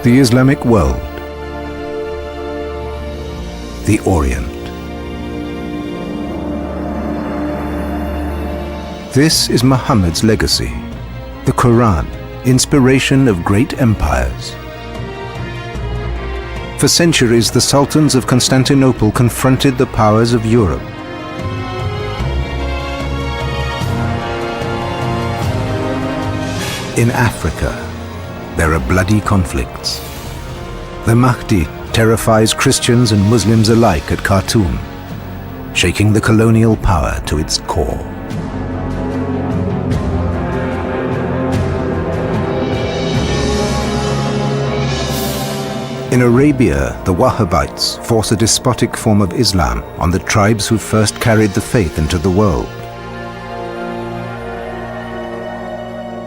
The Islamic world. The Orient. This is Muhammad's legacy, the Quran, inspiration of great empires. For centuries, the sultans of Constantinople confronted the powers of Europe. In Africa, there are bloody conflicts. The Mahdi terrifies Christians and Muslims alike at Khartoum, shaking the colonial power to its core. In Arabia, the Wahhabites force a despotic form of Islam on the tribes who first carried the faith into the world.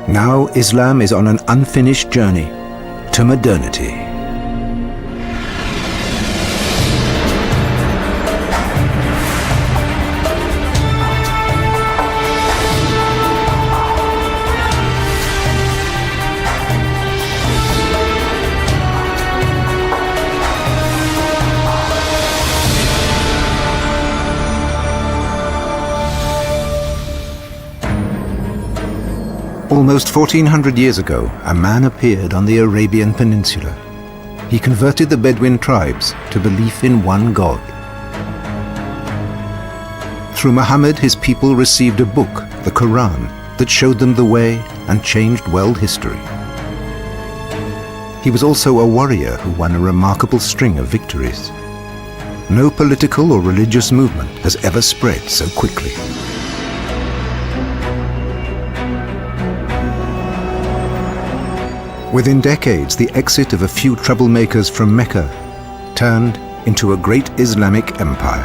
Now Islam is on an unfinished journey to modernity. Almost 1400 years ago, a man appeared on the Arabian Peninsula. He converted the Bedouin tribes to belief in one God. Through Muhammad, his people received a book, the Quran, that showed them the way and changed world history. He was also a warrior who won a remarkable string of victories. No political or religious movement has ever spread so quickly. Within decades, the exit of a few troublemakers from Mecca turned into a great Islamic empire.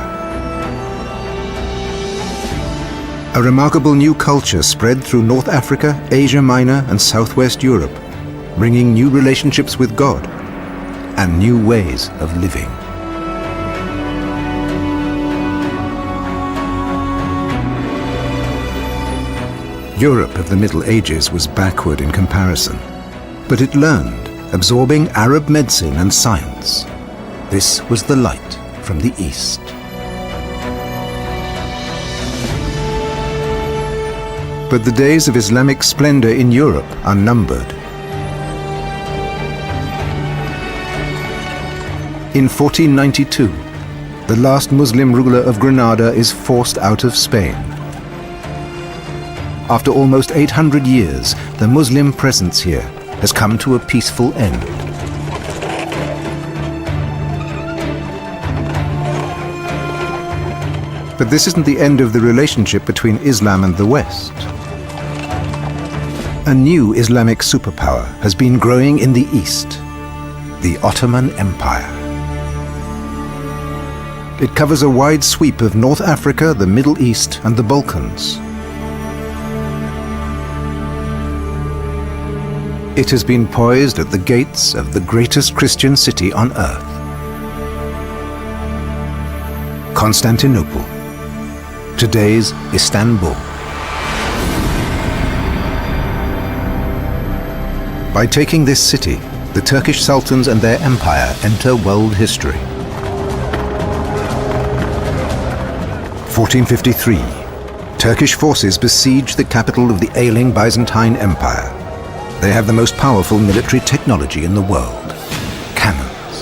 A remarkable new culture spread through North Africa, Asia Minor, and Southwest Europe, bringing new relationships with God and new ways of living. Europe of the Middle Ages was backward in comparison. But it learned, absorbing Arab medicine and science. This was the light from the East. But the days of Islamic splendor in Europe are numbered. In 1492, the last Muslim ruler of Granada is forced out of Spain. After almost 800 years, the Muslim presence here has come to a peaceful end. But this isn't the end of the relationship between Islam and the West. A new Islamic superpower has been growing in the East, the Ottoman Empire. It covers a wide sweep of North Africa, the Middle East, and the Balkans. It has been poised at the gates of the greatest Christian city on earth, Constantinople, today's Istanbul. By taking this city, the Turkish sultans and their empire enter world history. 1453, Turkish forces besiege the capital of the ailing Byzantine Empire. They have the most powerful military technology in the world, cannons.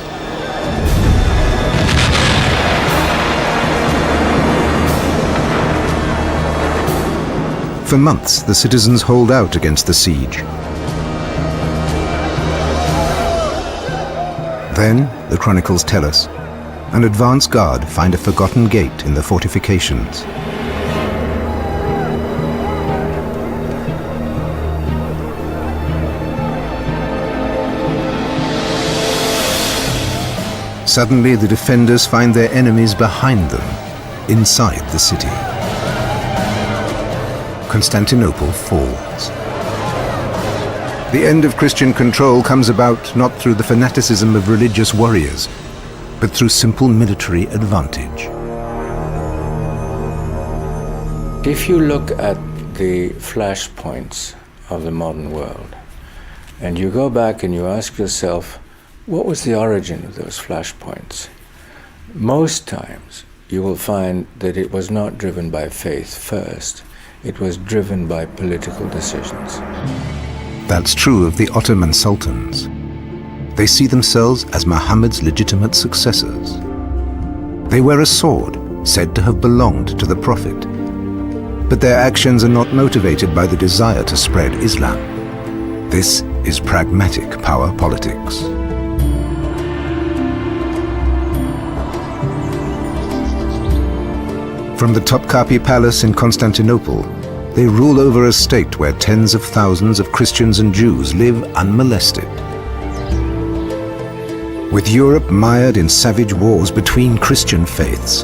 For months, the citizens hold out against the siege. Then, the chronicles tell us, an advance guard find a forgotten gate in the fortifications. Suddenly, the defenders find their enemies behind them, inside the city. Constantinople falls. The end of Christian control comes about not through the fanaticism of religious warriors, but through simple military advantage. If you look at the flashpoints of the modern world, and you go back and you ask yourself, What was the origin of those flashpoints? Most times you will find that it was not driven by faith first, it was driven by political decisions. That's true of the Ottoman sultans. They see themselves as Muhammad's legitimate successors. They wear a sword said to have belonged to the Prophet, but their actions are not motivated by the desire to spread Islam. This is pragmatic power politics. From the Topkapi Palace in Constantinople, they rule over a state where tens of thousands of Christians and Jews live unmolested. With Europe mired in savage wars between Christian faiths,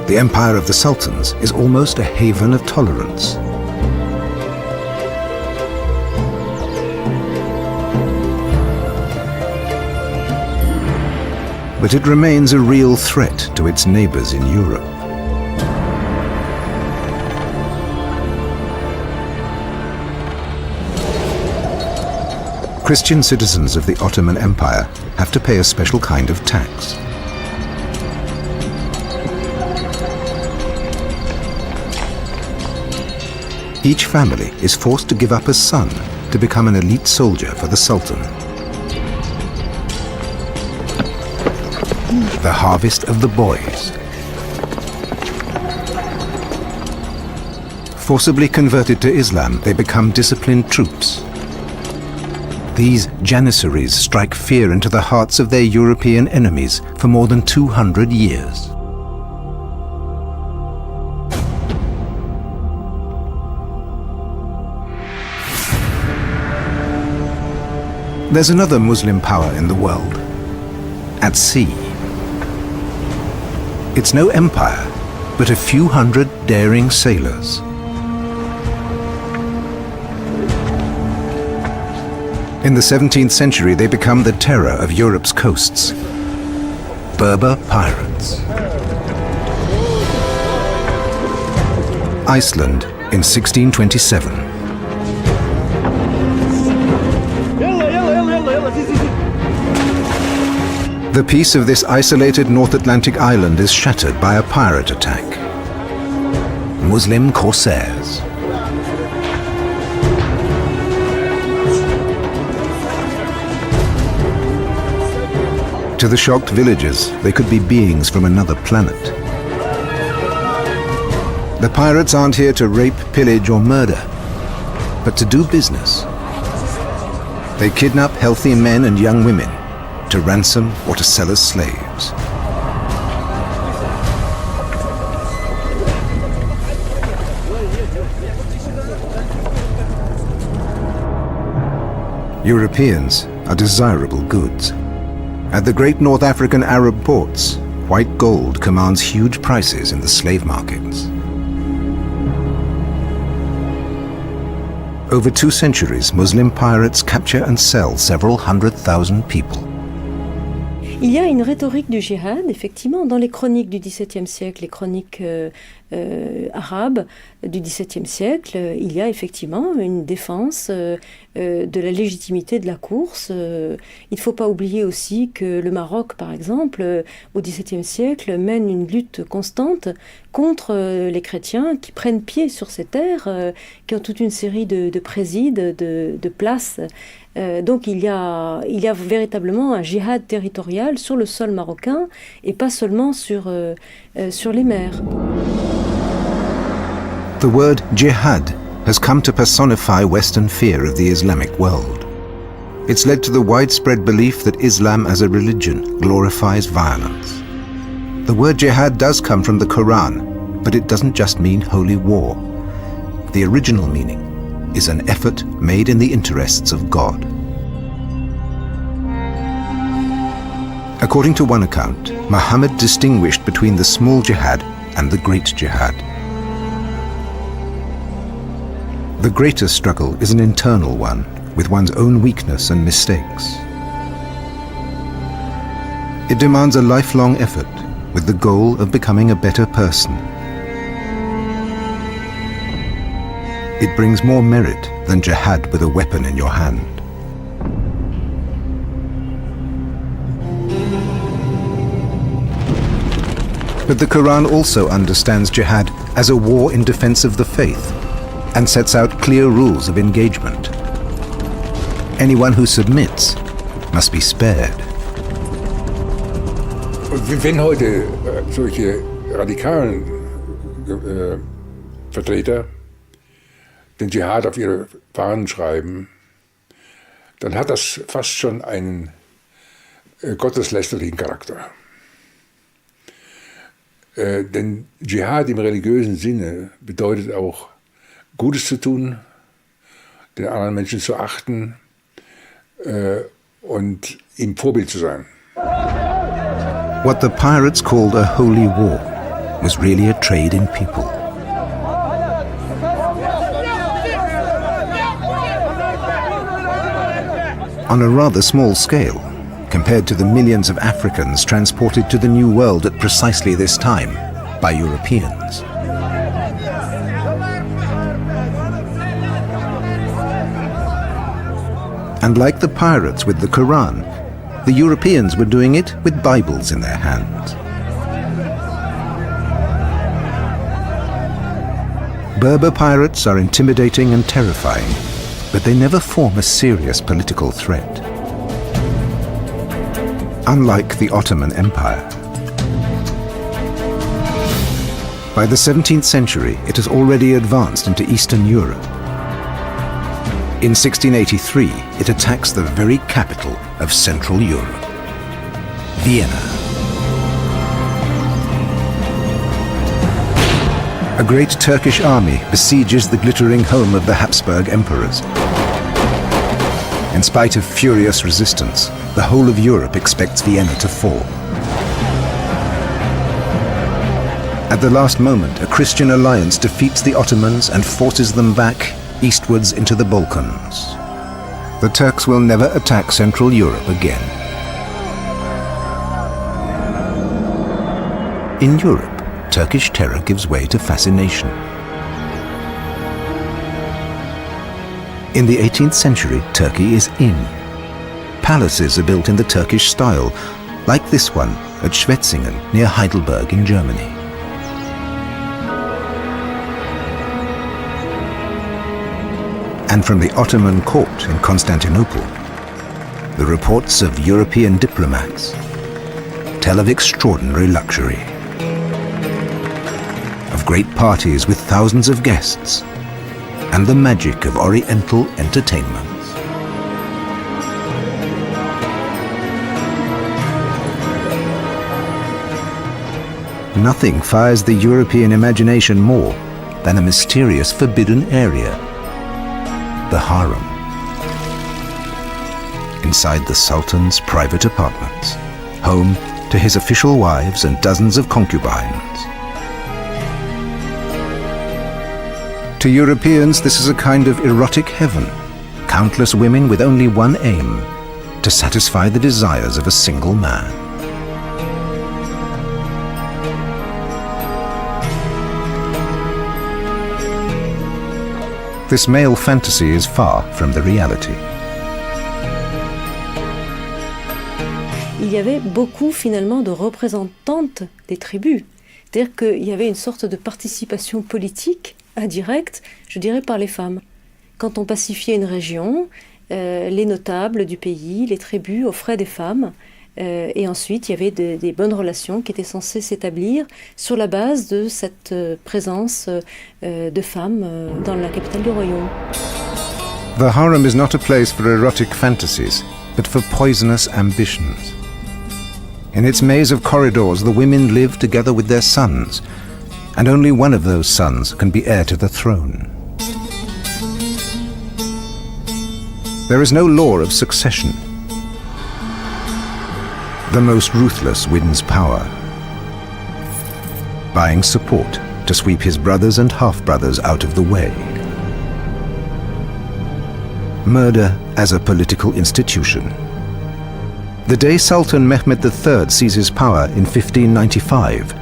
the empire of the sultans is almost a haven of tolerance. But it remains a real threat to its neighbors in Europe. Christian citizens of the Ottoman Empire have to pay a special kind of tax. Each family is forced to give up a son to become an elite soldier for the Sultan. The harvest of the boys. Forcibly converted to Islam, they become disciplined troops. These Janissaries strike fear into the hearts of their European enemies for more than 200 years. There's another Muslim power in the world, at sea. It's no empire, but a few hundred daring sailors. In the 17th century, they become the terror of Europe's coasts. Berber pirates. Iceland in 1627. The peace of this isolated North Atlantic island is shattered by a pirate attack. Muslim corsairs. To the shocked villagers, they could be beings from another planet. The pirates aren't here to rape, pillage, or murder, but to do business. They kidnap healthy men and young women to ransom or to sell as slaves. Europeans are desirable goods. At the great North African Arab ports, white gold commands huge prices in the slave markets. Over 2 centuries, Muslim pirates capture and sell several 100,000 people. Il y a une rhétorique du djihad, effectivement, dans les chroniques du XVIIe siècle, les chroniques arabes du XVIIe siècle, il y a effectivement une défense de la légitimité de la course. Il ne faut pas oublier aussi que le Maroc, par exemple, au XVIIe siècle, mène une lutte constante contre les chrétiens qui prennent pied sur ces terres, qui ont toute une série de présides, de places. Donc il y a véritablement un djihad territorial sur le sol marocain et pas seulement sur les mers. The word jihad has come to personify Western fear of the Islamic world. It's led to the widespread belief that Islam as a religion glorifies violence. The word jihad does come from the Quran, but it doesn't just mean holy war. The original meaning is an effort made in the interests of God. According to one account, Muhammad distinguished between the small jihad and the great jihad. The greater struggle is an internal one, with one's own weakness and mistakes. It demands a lifelong effort, with the goal of becoming a better person. It brings more merit than jihad with a weapon in your hand. But the Quran also understands jihad as a war in defense of the faith and sets out clear rules of engagement. Anyone who submits must be spared. Und wenn heute solche radikalen Vertreter den Dschihad auf ihre Fahnen schreiben, dann hat das fast schon einen gotteslästerlichen Charakter. Denn Dschihad im religiösen Sinne bedeutet auch, Gutes zu tun, den anderen Menschen zu achten und ihm Vorbild zu sein. What the pirates called a holy war was really a trade in people. On a rather small scale, compared to the millions of Africans transported to the New World at precisely this time by Europeans. And like the pirates with the Quran, the Europeans were doing it with Bibles in their hands. Berber pirates are intimidating and terrifying, but they never form a serious political threat. Unlike the Ottoman Empire. By the 17th century, it has already advanced into Eastern Europe. In 1683, it attacks the very capital of Central Europe, Vienna. A great Turkish army besieges the glittering home of the Habsburg emperors. In spite of furious resistance, the whole of Europe expects Vienna to fall. At the last moment, a Christian alliance defeats the Ottomans and forces them back eastwards into the Balkans. The Turks will never attack Central Europe again. In Europe, Turkish terror gives way to fascination. In the 18th century, Turkey is in. Palaces are built in the Turkish style, like this one at Schwetzingen near Heidelberg in Germany. And from the Ottoman court in Constantinople, the reports of European diplomats tell of extraordinary luxury, of great parties with thousands of guests, and the magic of Oriental entertainments. Nothing fires the European imagination more than a mysterious forbidden area, the harem. Inside the Sultan's private apartments, home to his official wives and dozens of concubines. To Europeans, this is a kind of erotic heaven, countless women with only one aim, to satisfy the desires of a single man. This male fantasy is far from the reality. Il y avait beaucoup finalement de représentantes des tribus. C'est-à-dire qu'il y avait une sorte de participation politique indirecte, je dirais, par les femmes. Quand on pacifiait une région, les notables du pays, les tribus offraient des femmes. Et ensuite, il y avait des bonnes relations qui étaient censées s'établir sur la base de cette présence de femmes dans la capitale du royaume. The harem is not a place for erotic fantasies, but for poisonous ambitions. In its maze of corridors, the women live together with their sons, and only one of those sons can be heir to the throne. There is no law of succession. The most ruthless wins power, buying support to sweep his brothers and half-brothers out of the way. Murder as a political institution. The day Sultan Mehmed III seizes power in 1595,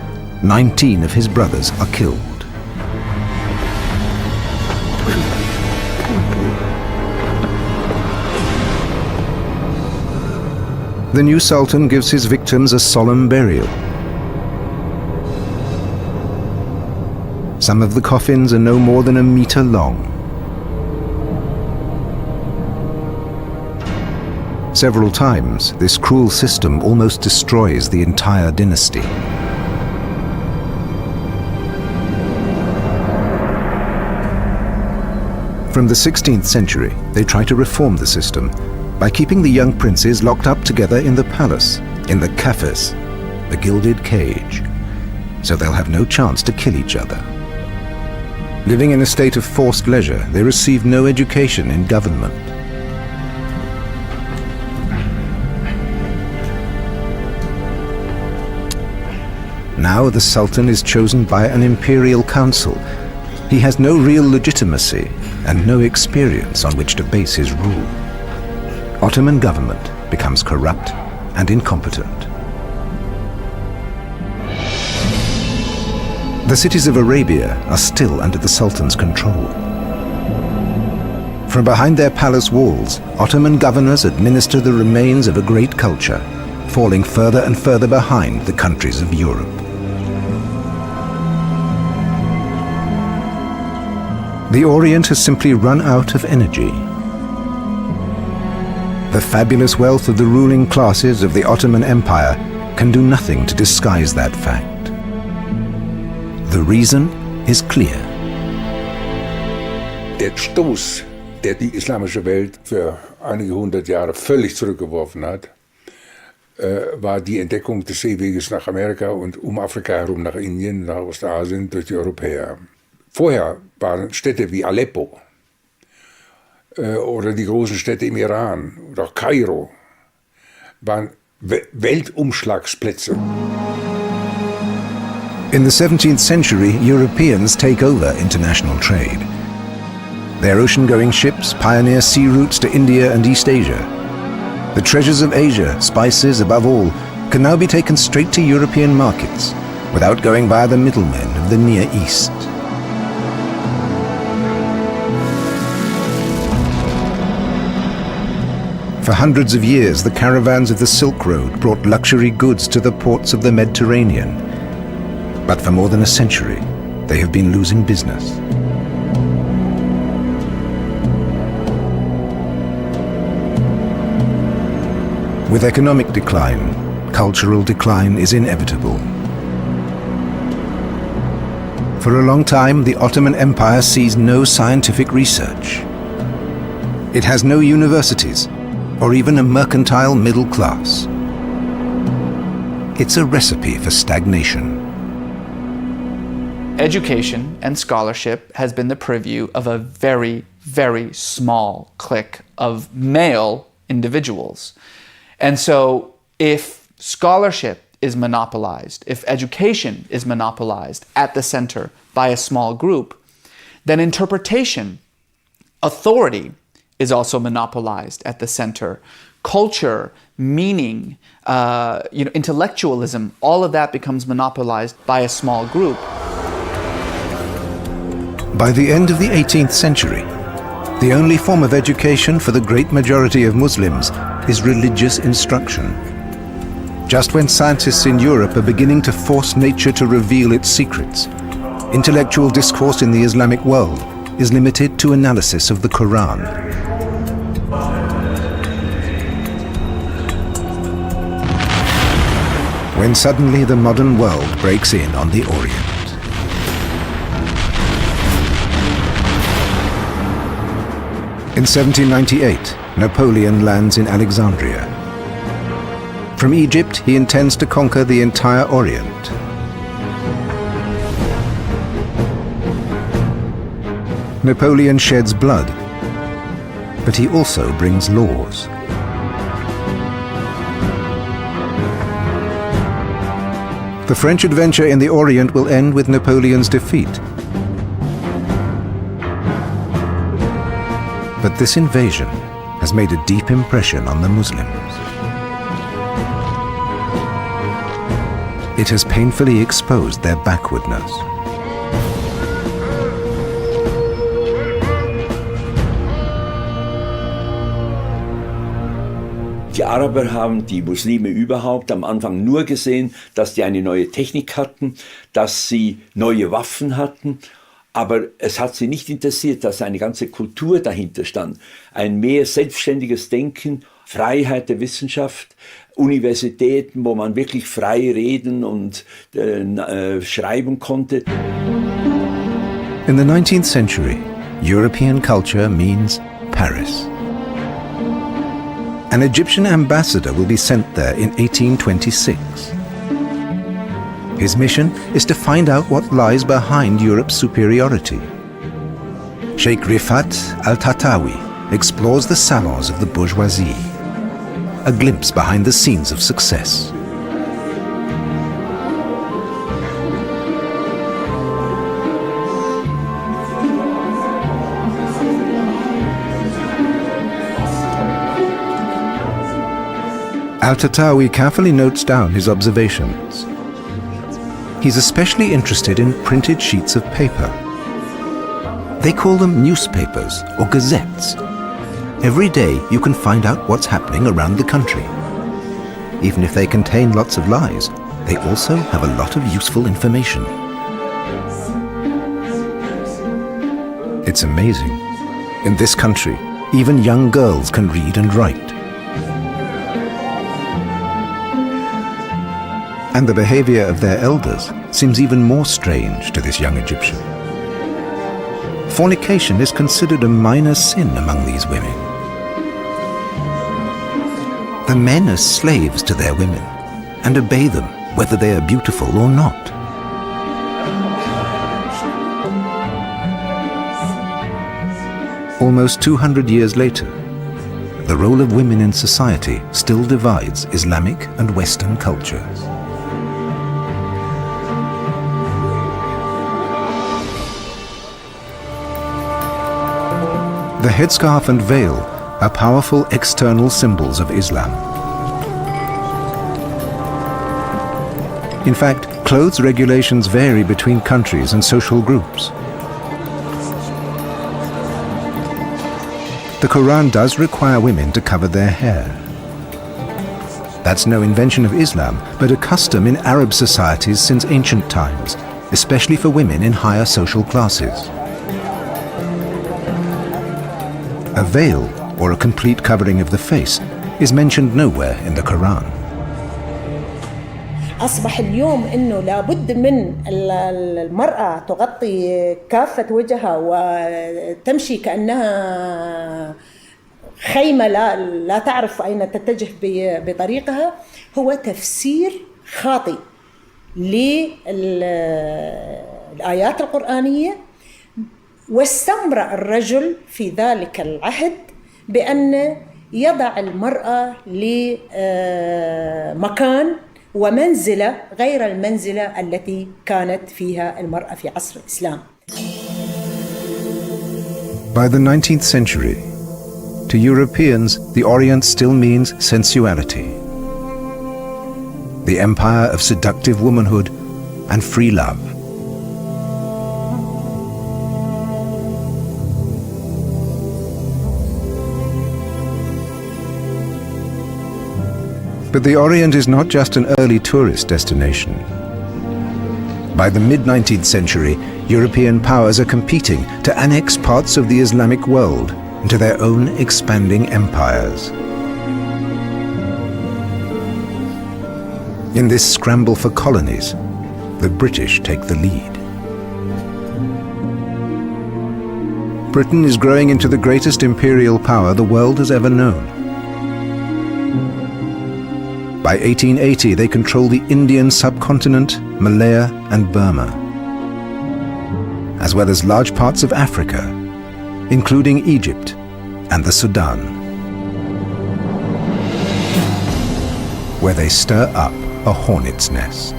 19 of his brothers are killed. The new Sultan gives his victims a solemn burial. Some of the coffins are no more than a meter long. Several times, this cruel system almost destroys the entire dynasty. From the 16th century, they try to reform the system by keeping the young princes locked up together in the palace, in the Kaffes, the gilded cage, so they'll have no chance to kill each other. Living in a state of forced leisure, they receive no education in government. Now the Sultan is chosen by an imperial council. He has no real legitimacy and no experience on which to base his rule. Ottoman government becomes corrupt and incompetent. The cities of Arabia are still under the Sultan's control. From behind their palace walls, Ottoman governors administer the remains of a great culture, falling further and further behind the countries of Europe. The Orient has simply run out of energy. The fabulous wealth of the ruling classes of the Ottoman Empire can do nothing to disguise that fact. The reason is clear. Der Stoß, der die islamische Welt für einige hundert Jahre völlig zurückgeworfen hat, war die Entdeckung des Seeweges nach Amerika und um Afrika herum nach Indien, nach Ostasien durch die Europäer. Vorher waren Städte wie Aleppo oder die großen Städte im Iran oder auch Kairo waren Weltumschlagsplätze. In the 17th century, Europeans take over international trade. Their ocean-going ships pioneer sea routes to India and East Asia. The treasures of Asia, spices above all, can now be taken straight to European markets without going via the middlemen of the Near East. For hundreds of years, the caravans of the Silk Road brought luxury goods to the ports of the Mediterranean. But for more than a century, they have been losing business. With economic decline, cultural decline is inevitable. For a long time, the Ottoman Empire sees no scientific research. It has no universities, or even a mercantile middle class. It's a recipe for stagnation. Education and scholarship has been the purview of a very, very small clique of male individuals. And so if scholarship is monopolized, if education is monopolized at the center by a small group, then interpretation, authority is also monopolized at the center. Culture, meaning, intellectualism, all of that becomes monopolized by a small group. By the end of the 18th century, the only form of education for the great majority of Muslims is religious instruction. Just when scientists in Europe are beginning to force nature to reveal its secrets, intellectual discourse in the Islamic world is limited to analysis of the Quran. When suddenly the modern world breaks in on the Orient. In 1798, Napoleon lands in Alexandria. From Egypt, he intends to conquer the entire Orient. Napoleon sheds blood, but he also brings laws. The French adventure in the Orient will end with Napoleon's defeat. But this invasion has made a deep impression on the Muslims. It has painfully exposed their backwardness. Die Araber haben die Muslime überhaupt am Anfang nur gesehen, dass die eine neue Technik hatten, dass sie neue Waffen hatten. Aber es hat sie nicht interessiert, dass eine ganze Kultur dahinter stand. Ein mehr selbstständiges Denken, Freiheit der Wissenschaft, Universitäten, wo man wirklich frei reden und schreiben konnte. In the 19th century, European culture means Paris. An Egyptian ambassador will be sent there in 1826. His mission is to find out what lies behind Europe's superiority. Sheikh Rifat al-Tatawi explores the salons of the bourgeoisie, a glimpse behind the scenes of success. Al-Tatawi carefully notes down his observations. He's especially interested in printed sheets of paper. They call them newspapers or gazettes. Every day you can find out what's happening around the country. Even if they contain lots of lies, they also have a lot of useful information. It's amazing. In this country, even young girls can read and write. And the behavior of their elders seems even more strange to this young Egyptian. Fornication is considered a minor sin among these women. The men are slaves to their women and obey them whether they are beautiful or not. Almost 200 years later, the role of women in society still divides Islamic and Western cultures. The headscarf and veil are powerful external symbols of Islam. In fact, clothes regulations vary between countries and social groups. The Quran does require women to cover their hair. That's no invention of Islam, but a custom in Arab societies since ancient times, especially for women in higher social classes. A veil, or a complete covering of the face, is mentioned nowhere in the Quran. أصبح اليوم إنه لابد من المرأة تغطي كافة وجهها وتمشي كأنها خيمة لا تعرف أين تتجه بطريقها، هو تفسير خاطئ للآيات القرآنية. واستمر الرجل في ذلك العهد بأن يضع المرأة لمكان ومنزلة غير المنزلة التي كانت فيها المرأة في عصر الإسلام. By the 19th century, to Europeans, the Orient still means sensuality. The empire of seductive womanhood and free love. But the Orient is not just an early tourist destination. By the mid-19th century, European powers are competing to annex parts of the Islamic world into their own expanding empires. In this scramble for colonies, the British take the lead. Britain is growing into the greatest imperial power the world has ever known. By 1880, they control the Indian subcontinent, Malaya and Burma, as well as large parts of Africa, including Egypt and the Sudan, where they stir up a hornet's nest.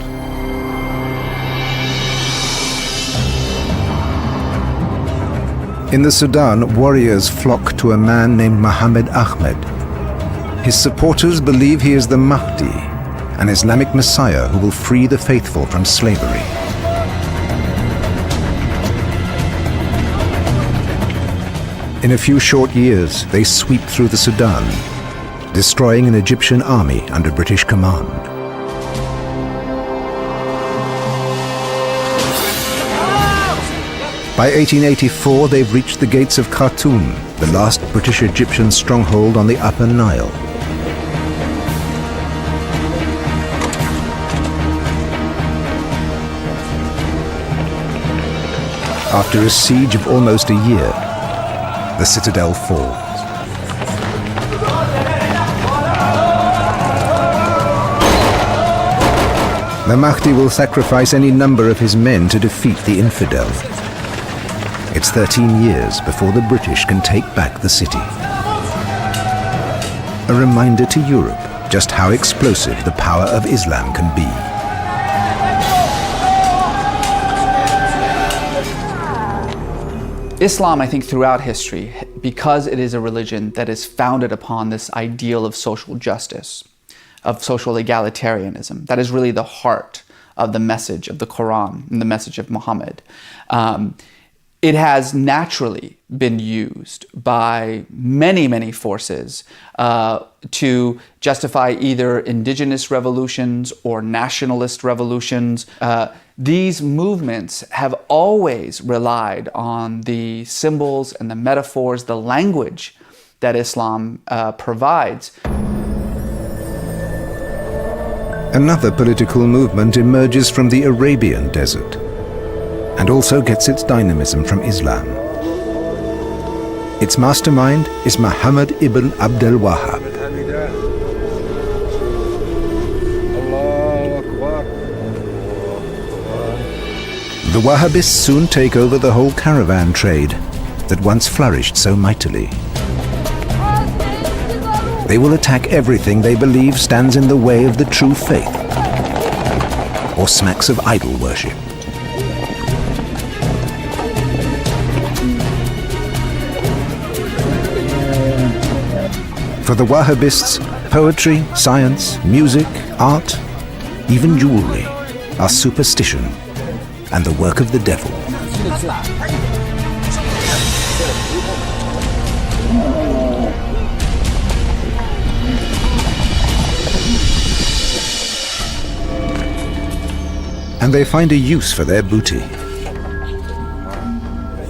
In the Sudan, warriors flock to a man named Muhammad Ahmed. His supporters believe he is the Mahdi, an Islamic messiah who will free the faithful from slavery. In a few short years, they sweep through the Sudan, destroying an Egyptian army under British command. By 1884, they've reached the gates of Khartoum, the last British-Egyptian stronghold on the Upper Nile. After a siege of almost a year, the citadel falls. The Mahdi will sacrifice any number of his men to defeat the infidel. It's 13 years before the British can take back the city. A reminder to Europe just how explosive the power of Islam can be. Islam, I think, throughout history, because it is a religion that is founded upon this ideal of social justice, of social egalitarianism, that is really the heart of the message of the Quran and the message of Muhammad. It has naturally been used by many, many forces to justify either indigenous revolutions or nationalist revolutions. These movements have always relied on the symbols and the metaphors, the language that Islam provides. Another political movement emerges from the Arabian desert and also gets its dynamism from Islam. Its mastermind is Muhammad ibn Abdul Wahhab. The Wahhabists soon take over the whole caravan trade that once flourished so mightily. They will attack everything they believe stands in the way of the true faith or smacks of idol worship. For the Wahhabists, poetry, science, music, art, even jewelry are superstition and the work of the devil. And they find a use for their booty: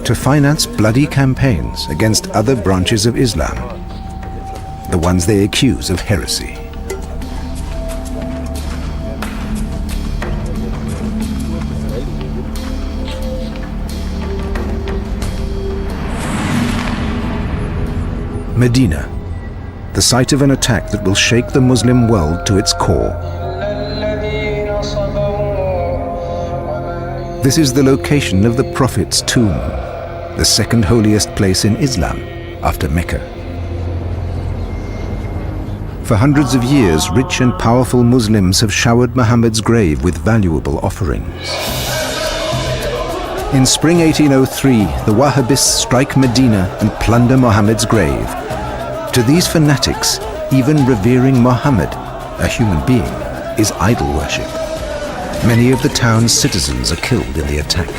to finance bloody campaigns against other branches of Islam, the ones they accuse of heresy. Medina, the site of an attack that will shake the Muslim world to its core. This is the location of the Prophet's tomb, the second holiest place in Islam after Mecca. For hundreds of years, rich and powerful Muslims have showered Muhammad's grave with valuable offerings. In spring 1803, the Wahhabists strike Medina and plunder Muhammad's grave. To these fanatics, even revering Muhammad, a human being, is idol worship. Many of the town's citizens are killed in the attack.